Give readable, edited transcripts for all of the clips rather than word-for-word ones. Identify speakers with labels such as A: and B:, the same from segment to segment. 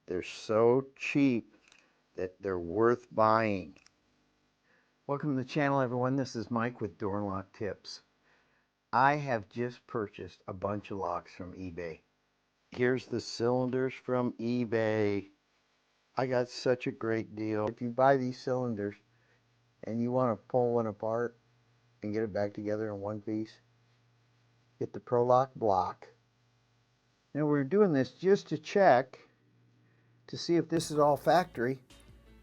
A: they're so cheap that they're worth buying. Welcome to the channel, everyone. This is Mike with Door and Lock Tips. I have just purchased a bunch of locks from eBay. Here's the cylinders from eBay. I got such a great deal. If you buy these cylinders and you want to pull one apart and get it back together in one piece, get the Paclock block. Now we're doing this just to check to see if this is all factory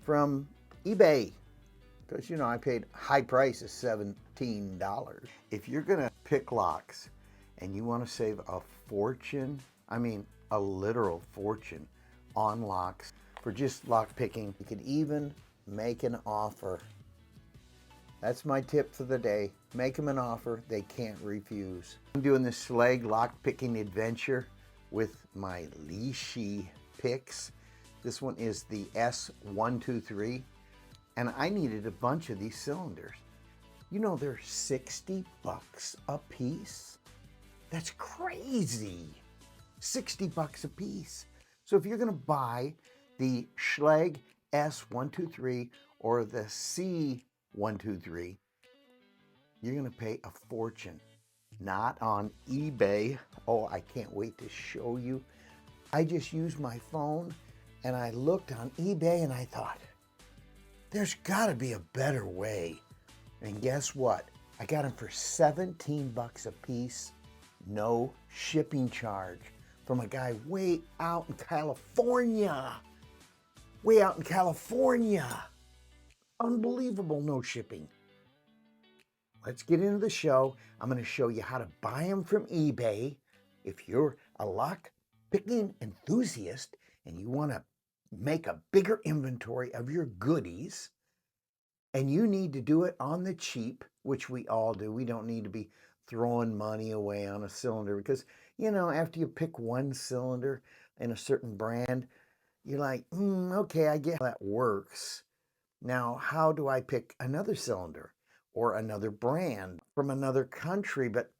A: from eBay, because you know I paid high price of $17. If you're gonna pick locks and you want to save a fortune, I mean a literal fortune on locks for just lock picking, you could even make an offer. That's my tip for the day. Make them an offer they can't refuse. I'm doing this Schlage lock picking adventure with my Lishi picks. This one is the S123, and I needed a bunch of these cylinders. You know, they're 60 bucks a piece. That's crazy. 60 bucks a piece. So if you're gonna buy the Schlage S123 or the C123, you're gonna pay a fortune. Not on eBay. Oh, I can't wait to show you. I just used my phone and I looked on eBay and I thought, there's gotta be a better way. And guess what? I got them for 17 bucks a piece, no shipping charge, from a guy way out in California. Way out in California. Unbelievable, no shipping. Let's get into the show. I'm going to show you how to buy them from eBay. If you're a lock picking enthusiast and you want to make a bigger inventory of your goodies, and you need to do it on the cheap, which we all do. We don't need to be throwing money away on a cylinder because, you know, after you pick one cylinder in a certain brand, you're like, okay, I get how that works. Now, how do I pick another cylinder or another brand from another country? But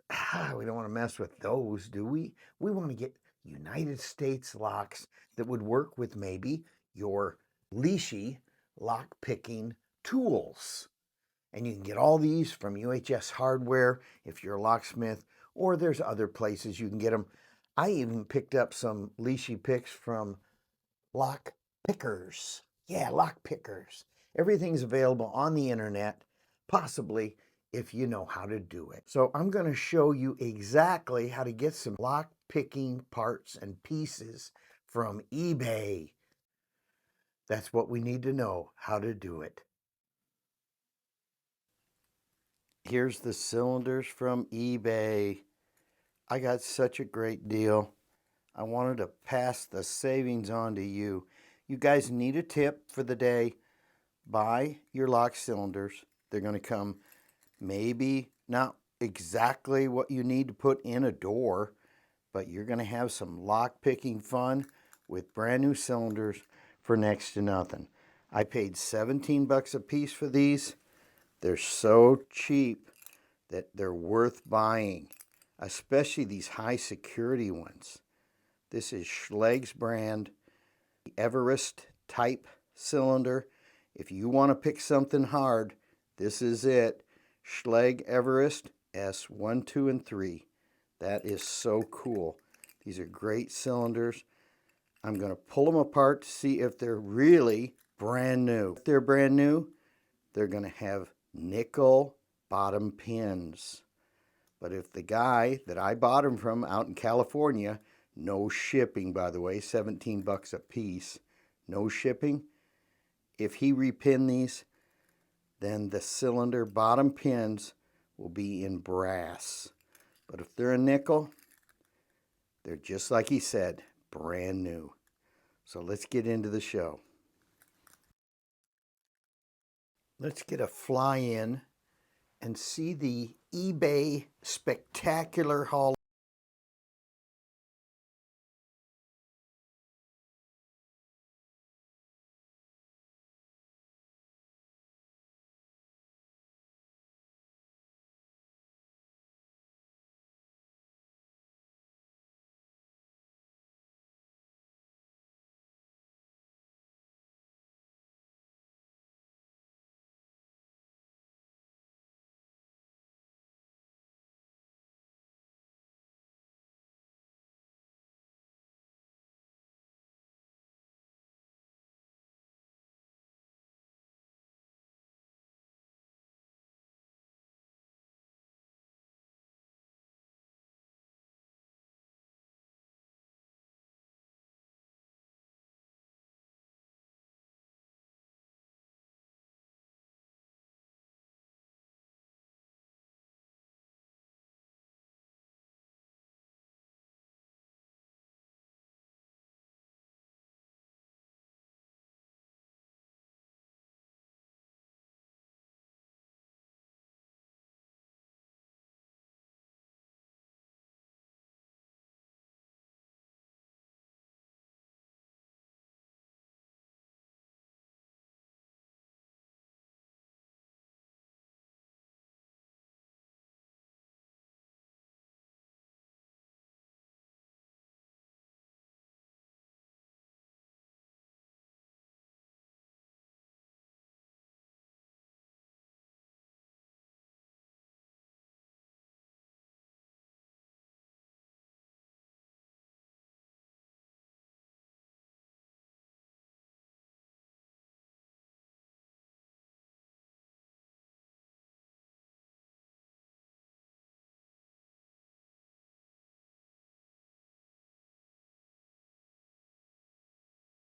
A: we don't want to mess with those, do we? We want to get United States locks that would work with maybe your Lishi lock picking tools. And you can get all these from UHS Hardware if you're a locksmith, or there's other places you can get them. I even picked up some Lishi picks from Lock Pickers. Yeah, Lock Pickers. Everything's available on the internet, possibly if you know how to do it. So I'm going to show you exactly how to get some lock picking parts and pieces from eBay. That's what we need to know, how to do it. Here's the cylinders from eBay. I got such a great deal. I wanted to pass the savings on to you. You guys need a tip for the day. Buy your lock cylinders. They're going to come maybe not exactly what you need to put in a door, but you're going to have some lock picking fun with brand new cylinders for next to nothing. I paid 17 bucks a piece for these. They're so cheap that they're worth buying, especially these high security ones. This is Schlage's brand, the Everest type cylinder. If you want to pick something hard, this is it. Schlage Everest S1, 2, and 3. That is so cool. These are great cylinders. I'm going to pull them apart to see if they're really brand new. If they're brand new, they're going to have nickel bottom pins. But if the guy that I bought them from out in California, no shipping, by the way, 17 bucks a piece, no shipping. If he repin these, then the cylinder bottom pins will be in brass. But if they're a nickel, they're just like he said, brand new. So let's get into the show. Let's get a fly in and see the eBay spectacular haul.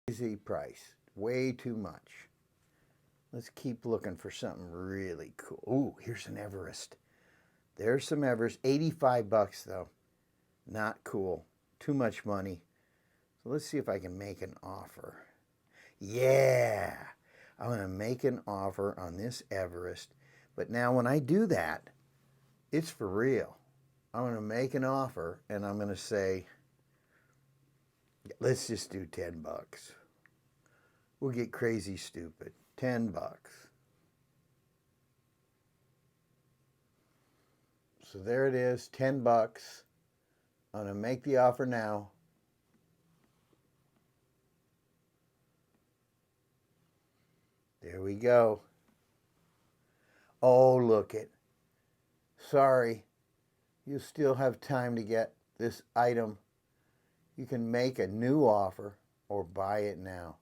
A: Crazy price. Way too much. Let's keep looking for something really cool. Ooh, here's an Everest. There's some Everest. 85 bucks though. Not cool. Too much money. So let's see if I can make an offer. Yeah. I'm going to make an offer on this Everest. But now when I do that, it's for real. I'm going to make an offer and I'm going to say, let's just do 10 bucks. We'll get crazy stupid. 10 bucks. So there it is, 10 bucks. I'm going to make the offer now. There we go. Oh, look it. Sorry. You still have time to get this item. You can make a new offer or buy it now.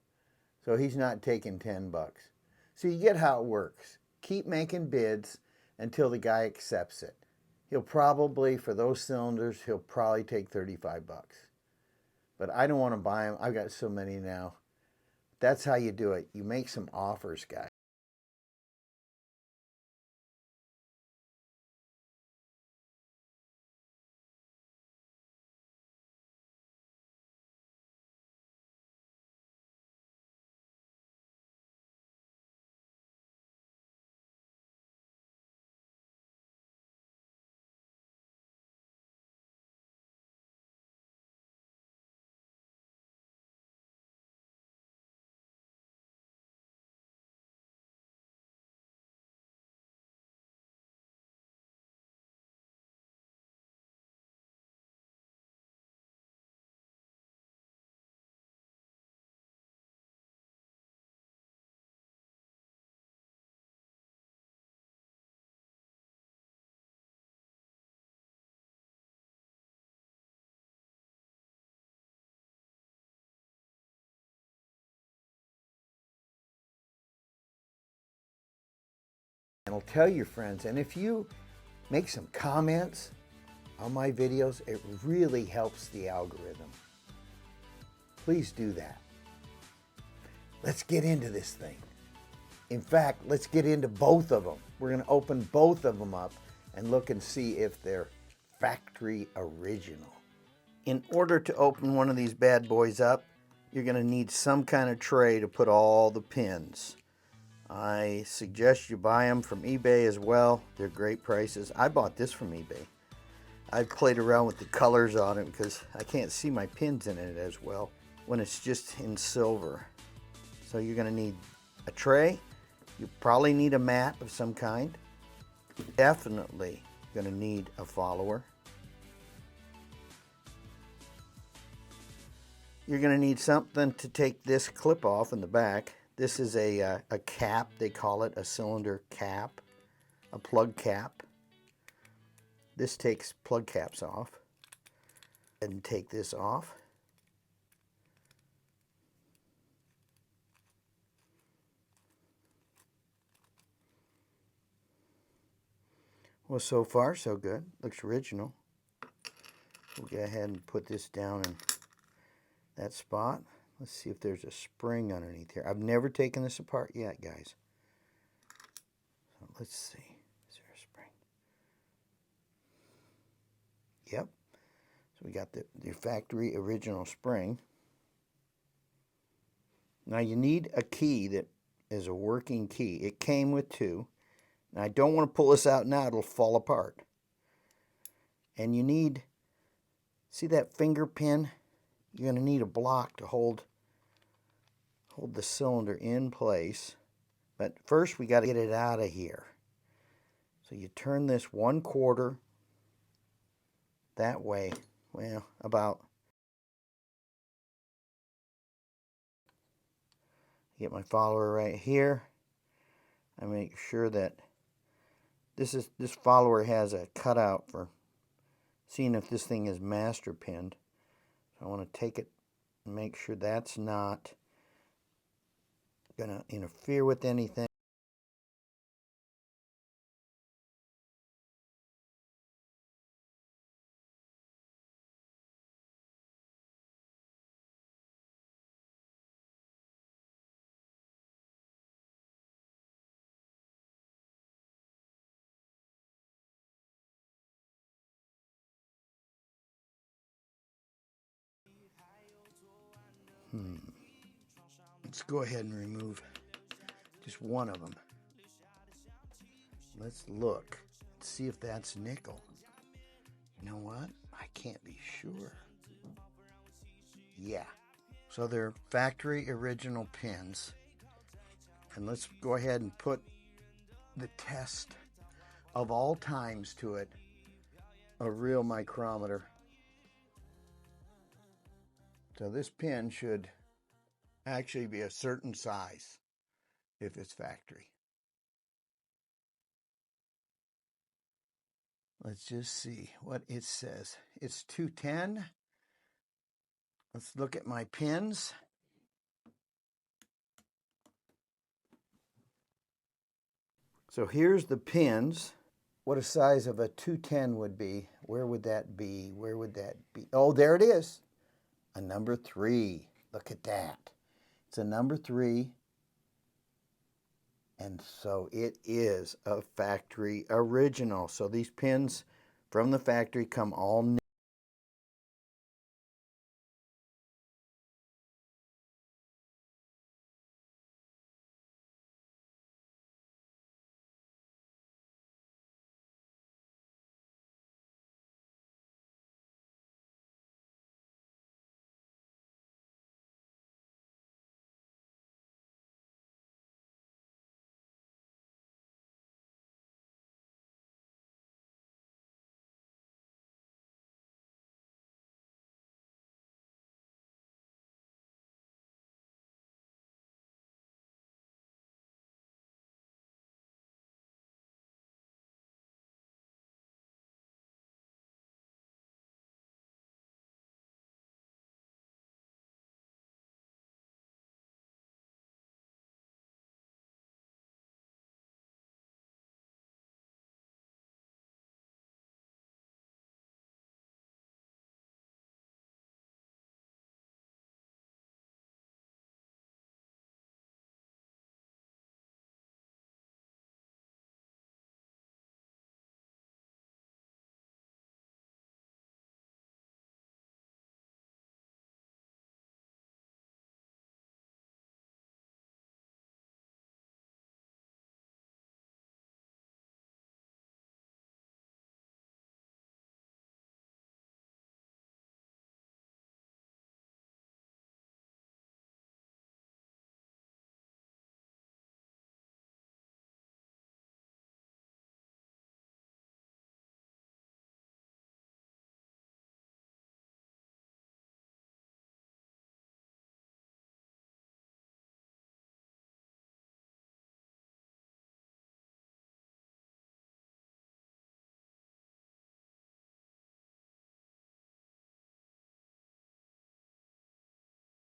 A: So he's not taking 10 bucks. So you get how it works. Keep making bids until the guy accepts it. He'll probably, for those cylinders, he'll probably take 35 bucks. But I don't want to buy them. I've got so many now. That's how you do it. You make some offers, guys. And tell your friends. And if you make some comments on my videos, it really helps the algorithm. Please do that. Let's get into this thing. In fact, let's get into both of them. We're going to open both of them up and look and see if they're factory original. In order to open one of these bad boys up, you're going to need some kind of tray to put all the pins. I suggest you buy them from eBay as well. They're great prices. I bought this from eBay. I've played around with the colors on it because I can't see my pins in it as well when it's just in silver. So you're going to need a tray. You probably need a mat of some kind. Definitely going to need a follower. You're going to need something to take this clip off in the back. This is a cap, they call it a cylinder cap, a plug cap. This takes plug caps off. And take this off. Well, so far so good. Looks original. We'll go ahead and put this down in that spot. Let's see if there's a spring underneath here. I've never taken this apart yet, guys. So let's see. Is there a spring? Yep. So we got the factory original spring. Now you need a key that is a working key. It came with two. Now I don't want to pull this out now. It'll fall apart. And you need, see that finger pin? You're going to need a block to hold the cylinder in place. But first we got to get it out of here. So you turn this 1/4 that way. Well, about. Get my follower right here. I make sure that this follower has a cutout for seeing if this thing is master pinned. So I want to take it and make sure that's not going to interfere with anything. Let's go ahead and remove just one of them. Let's look, see if that's nickel. You know what? I can't be sure. Yeah. So they're factory original pins. And let's go ahead and put the test of all times to it, a real micrometer. So this pin should actually be a certain size if it's factory. Let's just see what it says. It's 210. Let's look at my pins. So here's the pins. What a size of a 210 would be. Where would that be? Where would that be? Oh, there it is. A number 3. Look at that. It's a number 3. And so it is a factory original. So these pins from the factory come all new.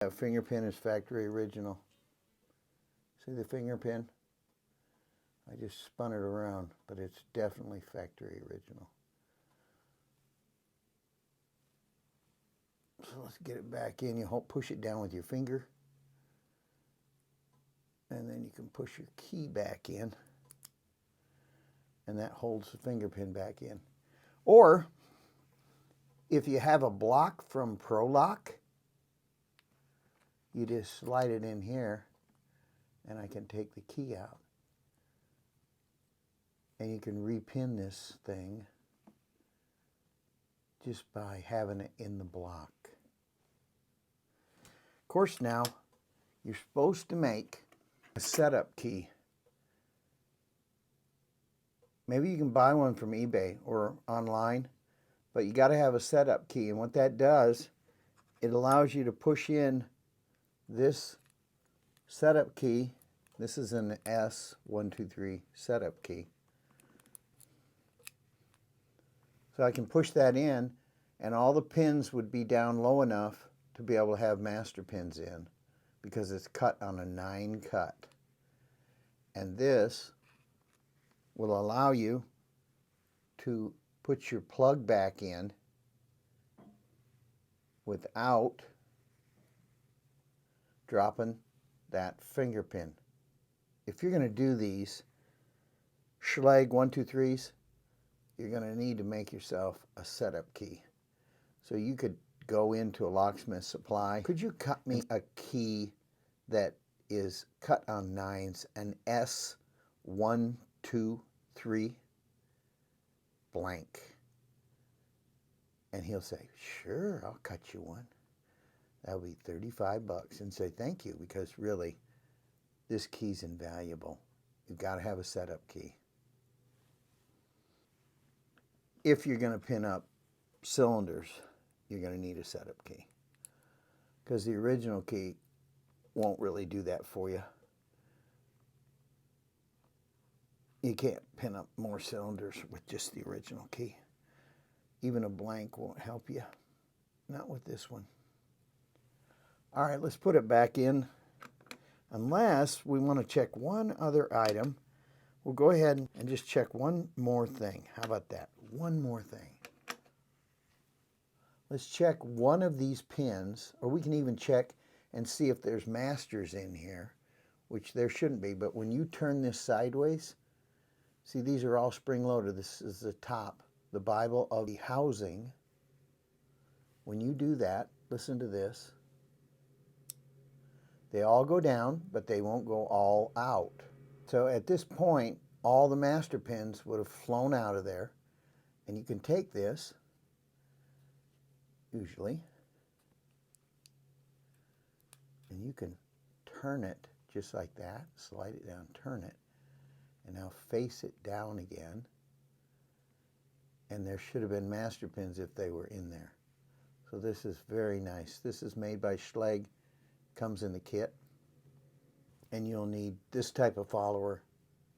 A: That finger pin is factory original. See the finger pin? I just spun it around, but it's definitely factory original. So let's get it back in. You push it down with your finger. And then you can push your key back in. And that holds the finger pin back in. Or, if you have a block from Paclock, you just slide it in here, and I can take the key out. And you can repin this thing just by having it in the block. Of course, now, you're supposed to make a setup key. Maybe you can buy one from eBay or online, but you got to have a setup key. And what that does, it allows you to push in this setup key. This is an S123 setup key. So I can push that in, and all the pins would be down low enough to be able to have master pins in, because it's cut on a 9 cut. And this will allow you to put your plug back in without dropping that finger pin. If you're going to do these Schlage 123s, you're going to need to make yourself a setup key. So you could go into a locksmith supply. Could you cut me a key that is cut on nines an S123 blank. And he'll say, sure, I'll cut you one. That'll be 35 bucks. And say thank you, because really, this key's invaluable. You've got to have a setup key. If you're going to pin up cylinders, you're going to need a setup key, because the original key won't really do that for you. You can't pin up more cylinders with just the original key. Even a blank won't help you. Not with this one. All right, let's put it back in. Unless we want to check one other item, we'll go ahead and just check one more thing. How about that? One more thing. Let's check one of these pins, or we can even check and see if there's masters in here, which there shouldn't be. But when you turn this sideways, see, these are all spring-loaded. This is the top, the Bible of the housing. When you do that, listen to this. They all go down, but they won't go all out. So at this point, all the master pins would have flown out of there. And you can take this, usually, and you can turn it just like that. Slide it down, turn it, and now face it down again. And there should have been master pins if they were in there. So this is very nice. This is made by Schlage. Comes in the kit. And you'll need this type of follower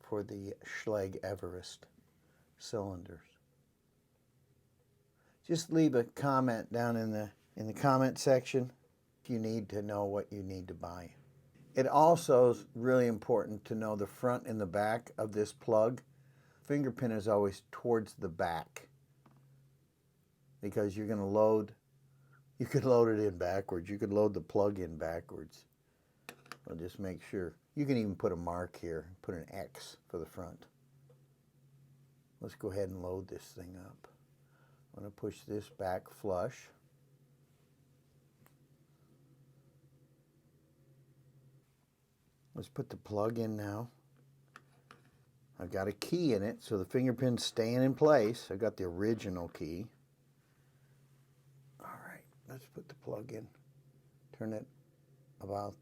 A: for the Schlage Everest cylinders. Just leave a comment down in the comment section if you need to know what you need to buy. It also is really important to know the front and the back of this plug. Finger pin is always towards the back, because you're going to load. You could load it in backwards. You could load the plug in backwards. Well, just make sure. You can even put a mark here. Put an X for the front. Let's go ahead and load this thing up. I'm going to push this back flush. Let's put the plug in now. I've got a key in it, so the finger pin's staying in place. I've got the original key. All right, let's put the plug in. Turn it about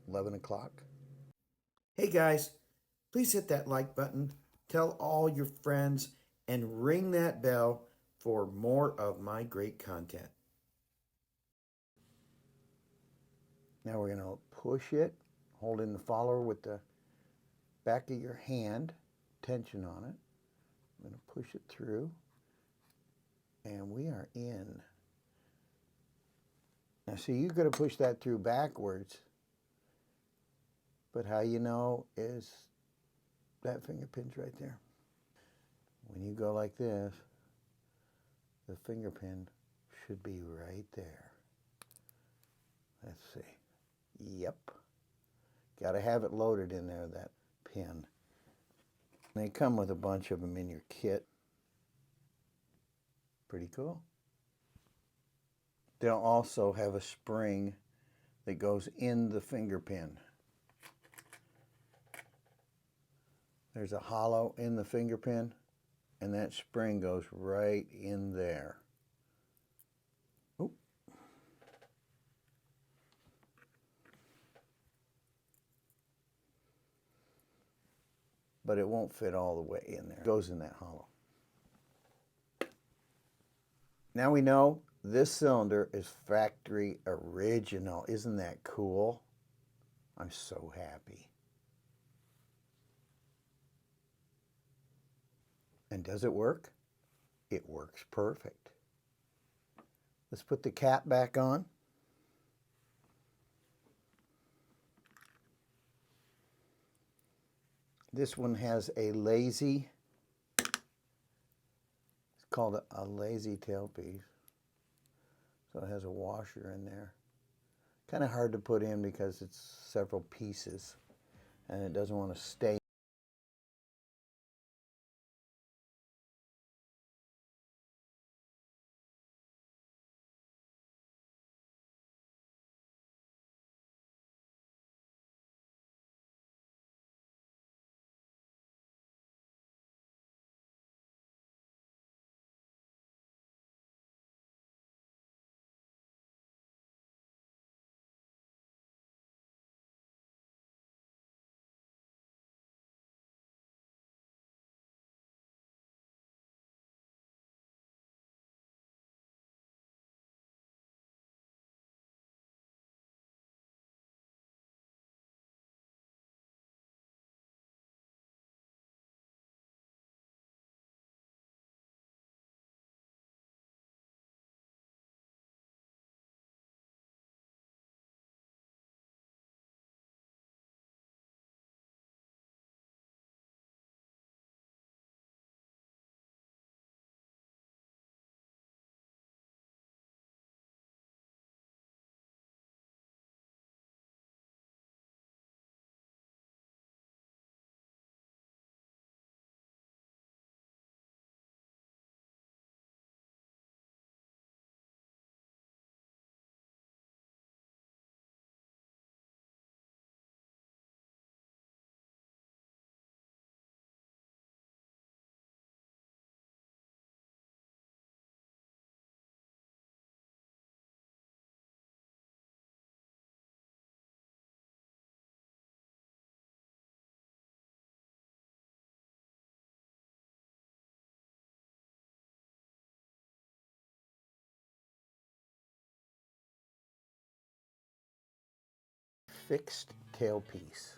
A: 11 o'clock. Hey guys, please hit that like button, tell all your friends, and ring that bell for more of my great content. Now we're going to push it, holding the follower with the back of your hand, tension on it. I'm going to push it through, and we are in. Now see, you could have pushed that through backwards, but how you know is that finger pin's right there. When you go like this, the finger pin should be right there. Let's see. Yep. Got to have it loaded in there, that pin. They come with a bunch of them in your kit. Pretty cool. They'll also have a spring that goes in the finger pin. There's a hollow in the finger pin, and that spring goes right in there. Oop. But it won't fit all the way in there. It goes in that hollow. Now we know this cylinder is factory original. Isn't that cool? I'm so happy. And does it work? It works perfect. Let's put the cap back on. This one has a lazy, it's called a lazy tailpiece. So it has a washer in there. Kind of hard to put in because it's several pieces and it doesn't want to stay fixed tailpiece.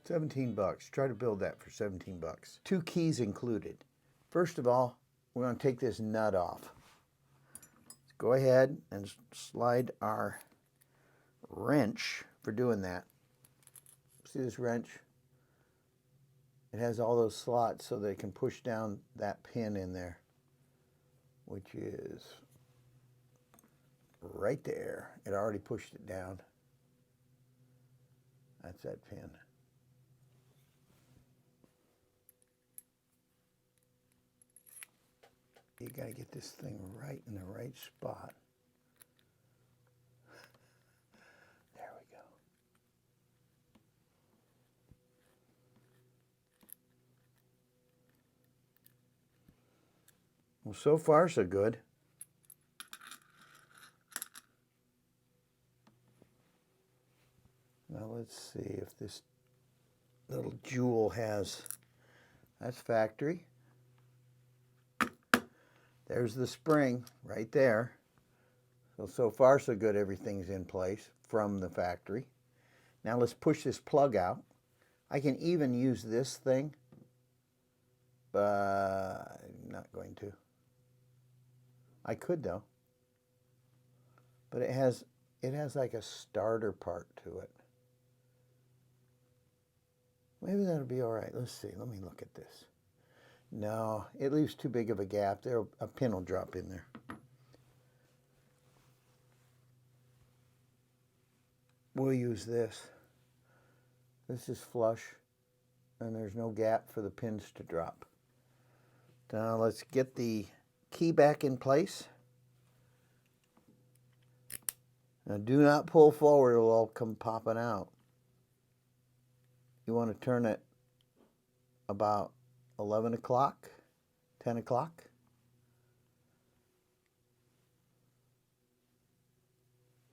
A: 17 bucks. Try to build that for 17 bucks. 2 keys included. First of all, we're going to take this nut off. Let's go ahead and slide our wrench for doing that. See this wrench? It has all those slots so they can push down that pin in there, which is right there. It already pushed it down. That's that pin. You got to get this thing right in the right spot. There we go. Well, so far so good. Now let's see if this little jewel has, that's factory. There's the spring right there. So far so good, everything's in place from the factory. Now let's push this plug out. I can even use this thing, but I'm not going to. I could though. But it has like a starter part to it. Maybe that'll be all right. Let's see. Let me look at this. No, it leaves too big of a gap. There, a pin will drop in there. We'll use this. This is flush, and there's no gap for the pins to drop. Now let's get the key back in place. Now do not pull forward, it'll all come popping out. You want to turn it about 11 o'clock, 10 o'clock.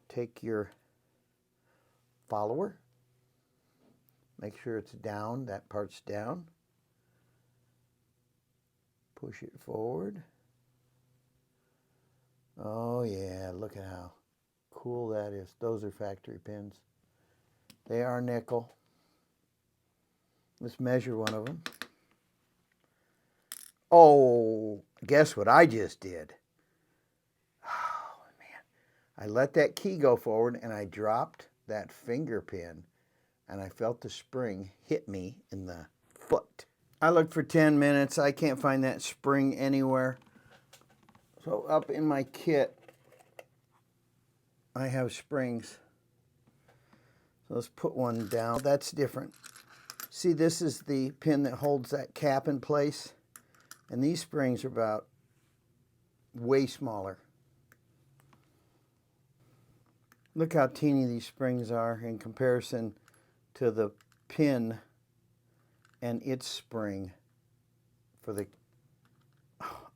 A: Take your follower, make sure it's down, that part's down. Push it forward. Oh yeah, look at how cool that is. Those are factory pins. They are nickel. Let's measure one of them. Oh, guess what I just did? Oh, man. I let that key go forward and I dropped that finger pin and I felt the spring hit me in the foot. I looked for 10 minutes. I can't find that spring anywhere. So up in my kit, I have springs. So let's put one down. That's different. See, this is the pin that holds that cap in place. And these springs are about way smaller. Look how teeny these springs are in comparison to the pin and its spring for the...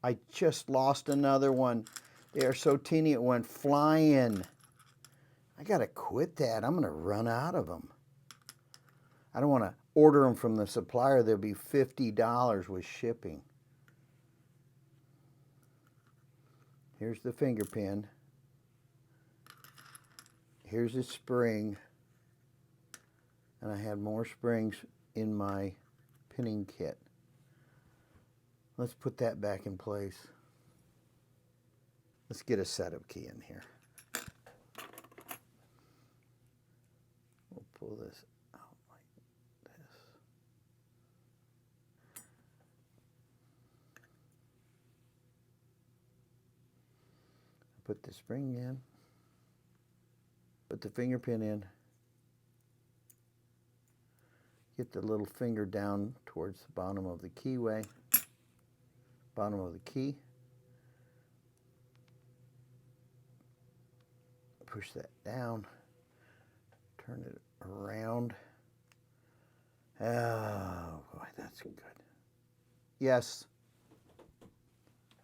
A: I just lost another one. They are so teeny it went flying. I gotta quit that. I'm gonna run out of them. I don't want to order them from the supplier. They'll be $50 with shipping. Here's the finger pin. Here's the spring. And I had more springs in my pinning kit. Let's put that back in place. Let's get a setup key in here. We'll pull this out like this. Put the spring in. Put the finger pin in. Get the little finger down towards the bottom of the keyway. Bottom of the key. Push that down. Turn it around. Oh boy, that's good. Yes.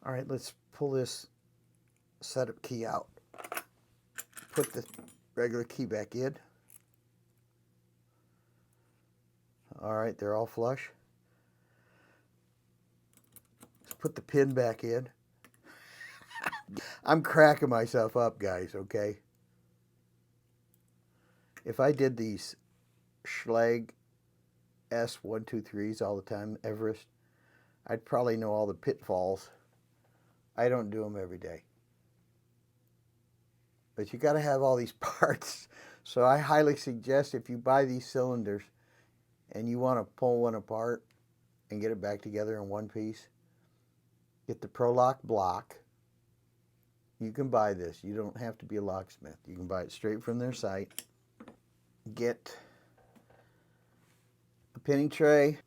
A: All right, let's pull this setup key out. Put the regular key back in. All right, they're all flush. Let's put the pin back in. I'm cracking myself up, guys, okay? If I did these Schlage S123s all the time, Everest, I'd probably know all the pitfalls. I don't do them every day. But you got to have all these parts. So I highly suggest if you buy these cylinders and you want to pull one apart and get it back together in one piece, get the Paclock block. You can buy this. You don't have to be a locksmith. You can buy it straight from their site. Get a pinning tray.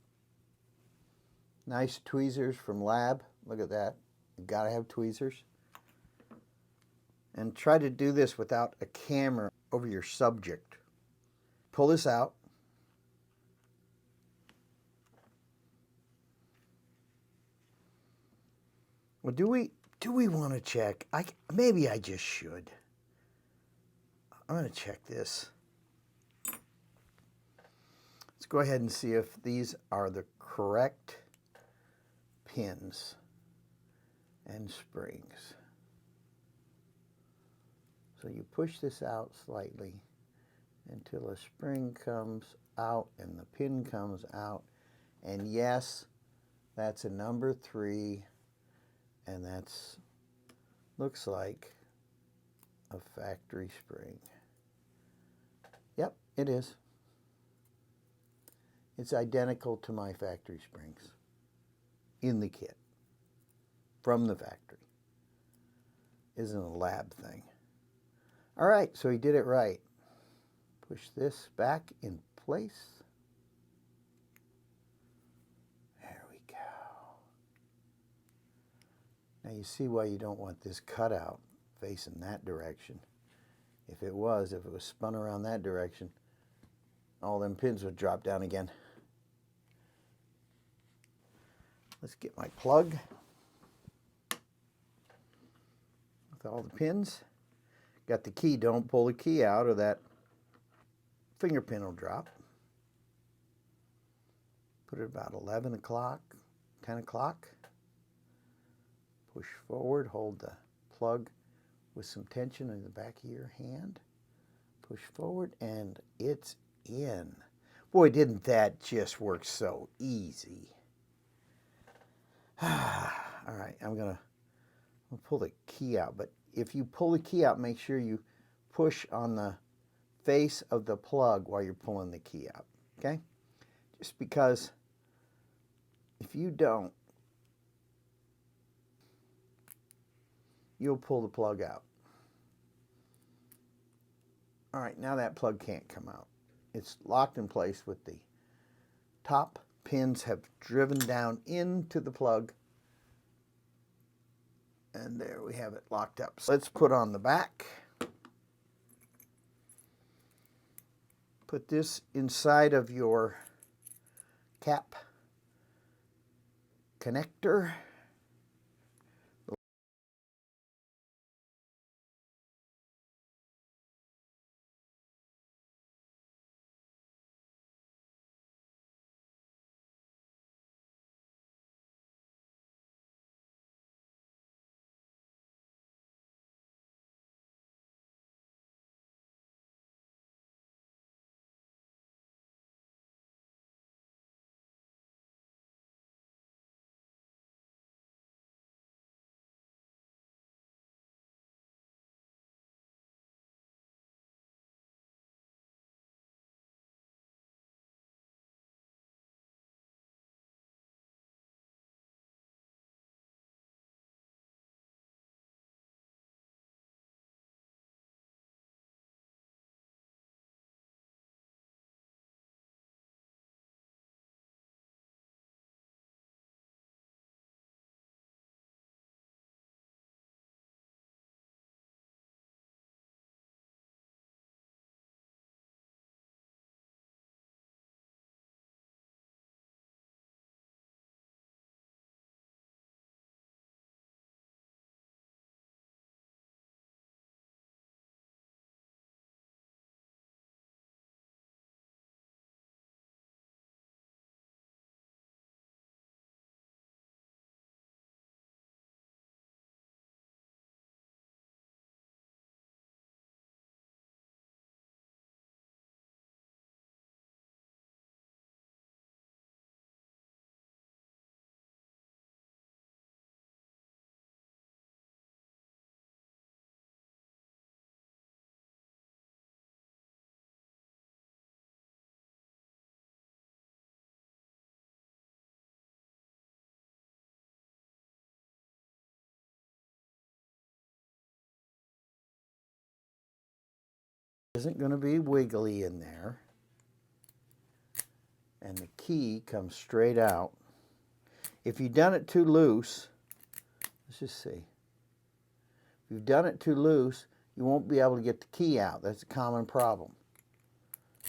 A: Nice tweezers from Lab. Look at that. You gotta have tweezers. And try to do this without a camera over your subject. Pull this out. Well, do we want to check? Maybe I just should. I'm going to check this. Let's go ahead and see if these are the correct pins and springs. So you push this out slightly until a spring comes out and the pin comes out. And yes, that's a number 3, and that's looks like a factory spring. Yep, it is. It's identical to my factory springs in the kit from the factory. Isn't a Lab thing. All right, so he did it right. Push this back in place. There we go. Now you see why you don't want this cutout facing that direction. If it was spun around that direction, all them pins would drop down again. Let's get my plug with all the pins. Got the key. Don't pull the key out or that finger pin will drop. Put it about 11 o'clock, 10 o'clock. Push forward, hold the plug with some tension in the back of your hand. Push forward and it's in. Boy, didn't that just work so easy. All right, I'm gonna pull the key out, but if you pull the key out, make sure you push on the face of the plug while you're pulling the key out, okay? Just because if you don't, you'll pull the plug out. All right, now that plug can't come out. It's locked in place with the top pins have driven down into the plug. And there we have it locked up. So let's put on the back. Put this inside of your cap connector. Isn't going to be wiggly in there. And the key comes straight out. If you've done it too loose, let's just see. If you've done it too loose, you won't be able to get the key out. That's a common problem.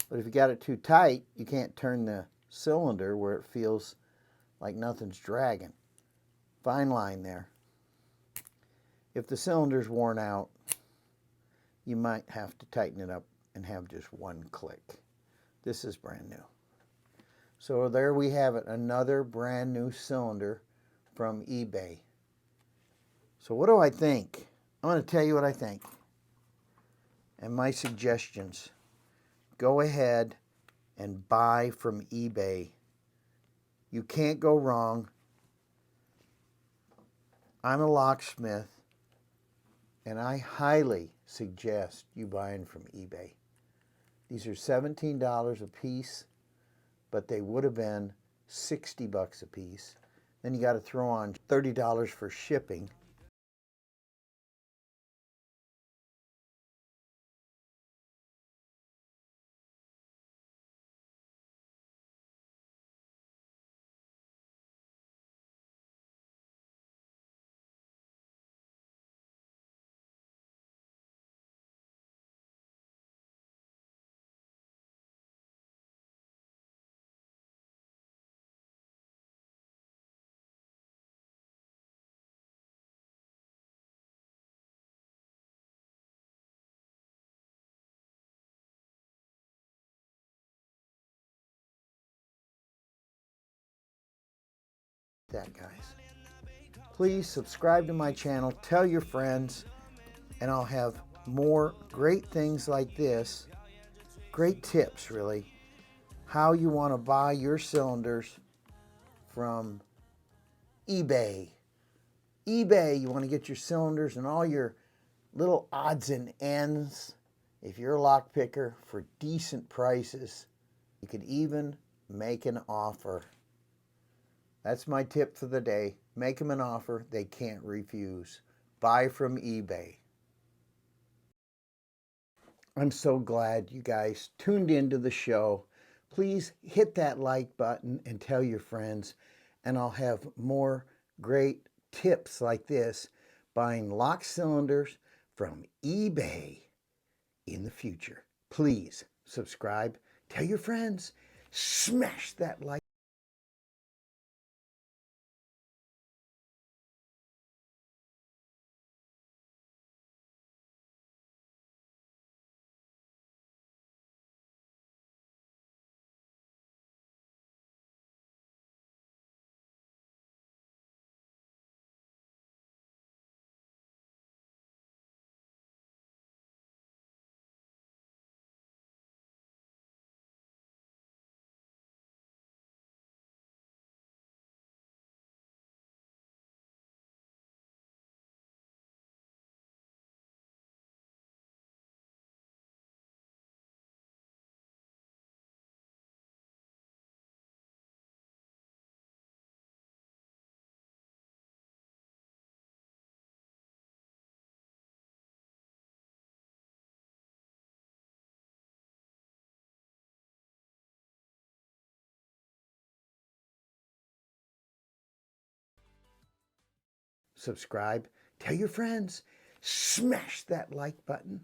A: But if you got it too tight, you can't turn the cylinder where it feels like nothing's dragging. Fine line there. If the cylinder's worn out, you might have to tighten it up and have just one click. This is brand new. So there we have it, another brand new cylinder from eBay. So what do I think? I'm going to tell you what I think and my suggestions. Go ahead and buy from eBay. You can't go wrong. I'm a locksmith, and I highly suggest you buying from eBay. These are $17 a piece, but they would have been $60 a piece. Then you got to throw on $30 for shipping. That, guys. Please subscribe to my channel, tell your friends, and I'll have more great things like this. Great tips, really. How you want to buy your cylinders from eBay. eBay, you want to get your cylinders and all your little odds and ends. If you're a lock picker, for decent prices, you could even make an offer. That's my tip for the day. Make them an offer they can't refuse. Buy from eBay. I'm so glad you guys tuned into the show. Please hit that like button and tell your friends, and I'll have more great tips like this buying lock cylinders from eBay in the future. Please subscribe, tell your friends, smash that like. Subscribe, tell your friends, smash that like button.